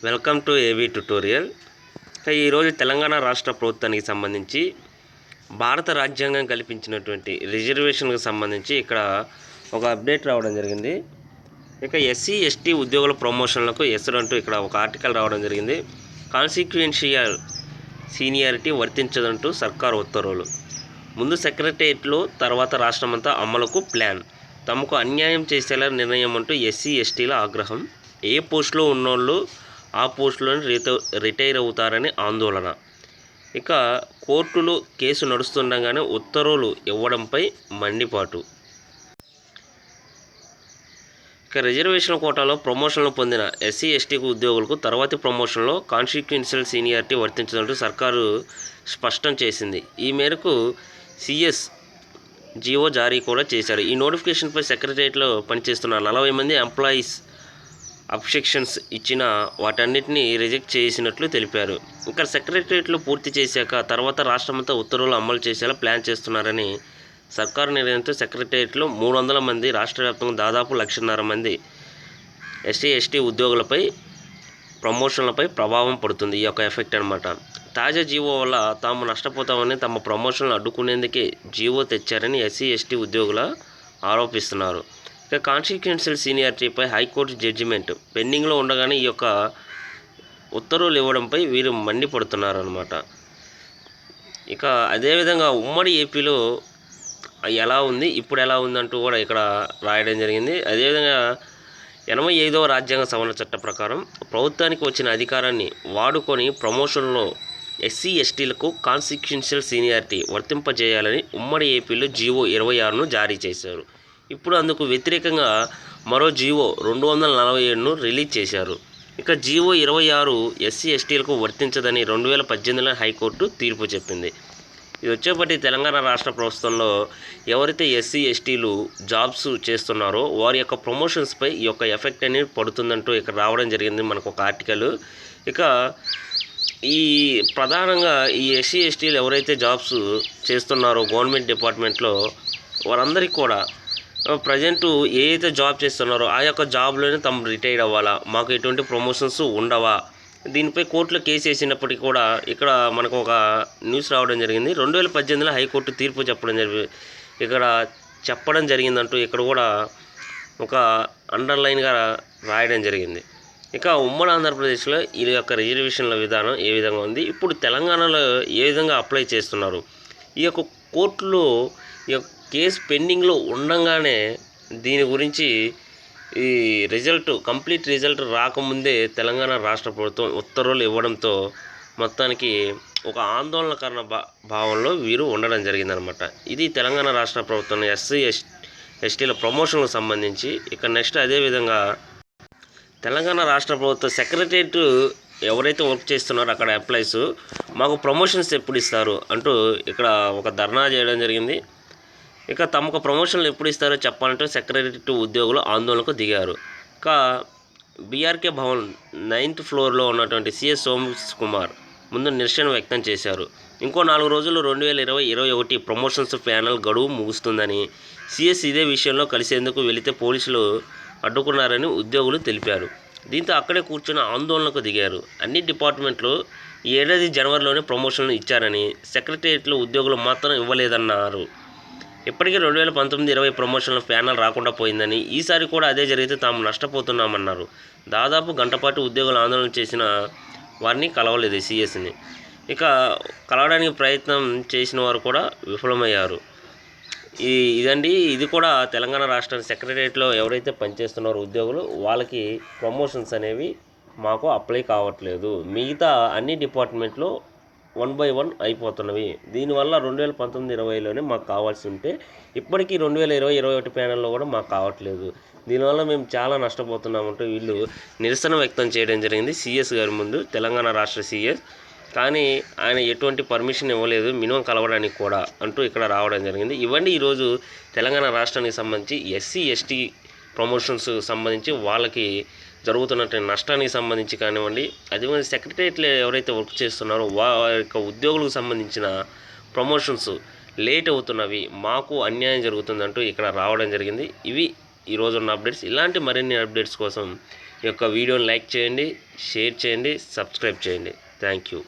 Welcome to AV tutorial. ఈరోజు తెలంగాణ రాష్ట్ర ప్రభుత్వానికి సంబంధించి భారత రాజ్యాంగం కల్పించినటువంటి రిజర్వేషన్కి సంబంధించి ఇక్కడ ఒక అప్డేట్ రావడం జరిగింది. ఇక ఎస్సీ ఎస్టీ ఉద్యోగుల ప్రమోషన్లకు ఎసరంటూ ఇక్కడ ఒక ఆర్టికల్ రావడం జరిగింది. కాన్సిక్వెన్షియల్ సీనియారిటీ వర్తించదంటూ సర్కారు ఉత్తర్వులు. ముందు సెక్రటేరియట్లో తర్వాత రాష్ట్రమంతా అమలుకు ప్లాన్. తమకు అన్యాయం చేసేలా నిర్ణయం అంటూ ఎస్సీ ఎస్టీల ఆగ్రహం. ఏ పోస్టులో ఉన్నోళ్ళు ఆ పోస్టులోనే రిటైర్ అవుతారని ఆందోళన. ఇక కోర్టులో కేసు నడుస్తుండగానే ఉత్తర్వులు ఇవ్వడంపై మండిపాటు. ఇక రిజర్వేషన్ కోటాలో ప్రమోషన్లు పొందిన ఎస్సీ ఎస్టీకి ఉద్యోగులకు తర్వాతి ప్రమోషన్లో కాన్సిక్వెన్షియల్ సీనియారిటీ వర్తించదంటూ సర్కారు స్పష్టం చేసింది. ఈ మేరకు సిఎస్ జీవో జారీ కూడా చేశారు. ఈ నోటిఫికేషన్పై సెక్రటేరియట్లో పనిచేస్తున్న 40 మంది ఎంప్లాయీస్ అబ్జెక్షన్స్ ఇచ్చిన వాటన్నిటిని రిజెక్ట్ చేసినట్లు తెలిపారు. ఇక్కడ సెక్రటేరియట్లో పూర్తి చేశాక తర్వాత రాష్ట్రమంతా ఉత్తర్వులు అమలు చేసేలా ప్లాన్ చేస్తున్నారని సర్కారు నిర్ణయంతో సెక్రటేరియట్లో 300 మంది, రాష్ట్ర వ్యాప్తంగా దాదాపు 1,50,000 మంది ఎస్సీ ఎస్టీ ఉద్యోగులపై ప్రమోషన్లపై ప్రభావం పడుతుంది. ఈ యొక్క ఎఫెక్ట్ అనమాట. తాజా జీవో వల్ల తాము నష్టపోతామని, తమ ప్రమోషన్లు అడ్డుకునేందుకే జీవో తెచ్చారని ఎస్సీ ఎస్టీ ఉద్యోగుల ఆరోపిస్తున్నారు. ఇక కాన్సిక్వెన్షియల్ సీనియారిటీపై హైకోర్టు జడ్జిమెంట్ పెండింగ్లో ఉండగానే ఈ యొక్క ఉత్తర్వులు ఇవ్వడంపై వీరు మండిపడుతున్నారు అన్నమాట. ఇక అదేవిధంగా ఉమ్మడి ఏపీలో ఎలా ఉంది, ఇప్పుడు ఎలా ఉందంటూ కూడా ఇక్కడ రాయడం జరిగింది. అదేవిధంగా 85వ రాజ్యాంగ సవరణ చట్ట ప్రకారం ప్రభుత్వానికి వచ్చిన అధికారాన్ని వాడుకొని ప్రమోషన్లో ఎస్సీ ఎస్టీలకు కాన్సిక్వెన్షియల్ సీనియారిటీ వర్తింపజేయాలని ఉమ్మడి ఏపీలో జీవో 26ను జారీ చేశారు. ఇప్పుడు అందుకు వ్యతిరేకంగా మరో జీవో 247ను రిలీజ్ చేశారు. ఇక జీవో 26 ఎస్సీ ఎస్టీలకు వర్తించదని 2018లో హైకోర్టు తీర్పు చెప్పింది. ఇది వచ్చేపటి తెలంగాణ రాష్ట్ర ప్రభుత్వంలో ఎవరైతే ఎస్సీ ఎస్టీలు జాబ్స్ చేస్తున్నారో వారి యొక్క ప్రమోషన్స్పై ఈ యొక్క ఎఫెక్ట్ అనేది పడుతుందంటూ ఇక్కడ రావడం జరిగింది మనకు ఒక ఆర్టికల్. ఇక ఈ ప్రధానంగా ఈ ఎస్సీ ఎస్టీలు ఎవరైతే జాబ్స్ చేస్తున్నారో గవర్నమెంట్ డిపార్ట్మెంట్లో వారందరికీ కూడా ప్రజెంటు ఏదైతే జాబ్ చేస్తున్నారో ఆ యొక్క జాబ్లోనే తమ రిటైర్ అవ్వాలా, మాకు ఎటువంటి ప్రమోషన్స్ ఉండవా, దీనిపై కోర్టులో కేసు వేసినప్పటికీ కూడా ఇక్కడ మనకు ఒక న్యూస్ రావడం జరిగింది. 2018లో హైకోర్టు తీర్పు చెప్పడం జరిగిందంటూ ఇక్కడ కూడా ఒక అండర్లైన్గా రాయడం జరిగింది. ఇక ఉమ్మడి ఆంధ్రప్రదేశ్లో ఈ యొక్క రిజర్వేషన్ల విధానం ఏ విధంగా ఉంది, ఇప్పుడు తెలంగాణలో ఏ విధంగా అప్లై చేస్తున్నారు, ఈ యొక్క కోర్టులో ఈ యొక్క కేసు పెండింగ్లో ఉండగానే దీని గురించి ఈ కంప్లీట్ రిజల్ట్ రాకముందే తెలంగాణ రాష్ట్ర ప్రభుత్వం ఉత్తర్వులు ఇవ్వడంతో మొత్తానికి ఒక ఆందోళనకరణ భావంలో వీరు ఉండడం జరిగిందనమాట. ఇది తెలంగాణ రాష్ట్ర ప్రభుత్వం ఎస్సీ ఎస్టీల ప్రమోషన్లకు సంబంధించి. ఇక నెక్స్ట్ అదేవిధంగా తెలంగాణ రాష్ట్ర ప్రభుత్వ సెక్రటేరియట్ ఎవరైతే వర్క్ చేస్తున్నారో అక్కడ ఎంప్లాయీస్ మాకు ప్రమోషన్స్ ఎప్పుడు ఇస్తారు అంటూ ఇక్కడ ఒక ధర్నా చేయడం జరిగింది. ఇక తమకు ప్రమోషన్లు ఎప్పుడు ఇస్తారో చెప్పాలంటే సెక్రటేరియట్ ఉద్యోగులు ఆందోళనకు దిగారు. ఇక బీఆర్కే భవన్ 9th ఫ్లోర్లో ఉన్నటువంటి సిఎస్ సోమేష్ కుమార్ ముందు నిరసన వ్యక్తం చేశారు. ఇంకో 4 రోజులు 2020-21 ప్రమోషన్స్ ప్యానల్ గడువు ముగుస్తుందని, సిఎస్ ఇదే విషయంలో కలిసేందుకు వెళితే పోలీసులు అడ్డుకున్నారని ఉద్యోగులు తెలిపారు. దీంతో అక్కడే కూర్చుని ఆందోళనకు దిగారు. అన్ని డిపార్ట్మెంట్లు ఈ ఏడాది జనవరిలోనే ప్రమోషన్లు ఇచ్చారని, సెక్రటేరియట్లో ఉద్యోగులు మాత్రం ఇవ్వలేదన్నారు. ఇప్పటికే 2019-20 ప్రమోషన్ల ప్యానల్ రాకుండా పోయిందని, ఈసారి కూడా అదే జరిగితే తాము నష్టపోతున్నామన్నారు. దాదాపు గంటపాటు ఉద్యోగులు ఆందోళన చేసిన వారిని కలవలేదు సిఎస్ని. ఇక కలవడానికి ప్రయత్నం చేసిన వారు కూడా విఫలమయ్యారు. ఇది కూడా తెలంగాణ రాష్ట్ర సెక్రటేరియట్లో ఎవరైతే పనిచేస్తున్నారో ఉద్యోగులు వాళ్ళకి ప్రమోషన్స్ అనేవి మాకు అప్లై కావట్లేదు. మిగతా అన్ని డిపార్ట్మెంట్లో 1 by 1 అయిపోతున్నవి. దీనివల్ల 2019-20లోనే మాకు కావాల్సి ఉంటే ఇప్పటికీ 2020-21 ప్యానల్లో కూడా మాకు కావట్లేదు. దీనివల్ల మేము చాలా నష్టపోతున్నామంటూ వీళ్ళు నిరసన వ్యక్తం చేయడం జరిగింది సిఎస్ గారి ముందు, తెలంగాణ రాష్ట్ర సిఎస్. కానీ ఆయన ఎటువంటి పర్మిషన్ ఇవ్వలేదు మినిమం కలవడానికి కూడా అంటూ ఇక్కడ రావడం జరిగింది. ఇవన్నీ ఈరోజు తెలంగాణ రాష్ట్రానికి సంబంధించి ఎస్సీ ఎస్టీ ప్రమోషన్స్ సంబంధించి వాళ్ళకి జరుగుతున్నటువంటి నష్టానికి సంబంధించి కానివ్వండి, అదేవిధంగా సెక్రటేరియట్లో ఎవరైతే వర్క్ చేస్తున్నారో వారి యొక్క ఉద్యోగులకు సంబంధించిన ప్రమోషన్స్ లేట్ అవుతున్నవి, మాకు అన్యాయం జరుగుతుందంటూ ఇక్కడ రావడం జరిగింది. ఇవి ఈరోజు ఉన్న అప్డేట్స్. ఇలాంటి మరిన్ని అప్డేట్స్ కోసం ఈ యొక్క వీడియోని లైక్ చేయండి, షేర్ చేయండి, సబ్స్క్రైబ్ చేయండి. Thank you.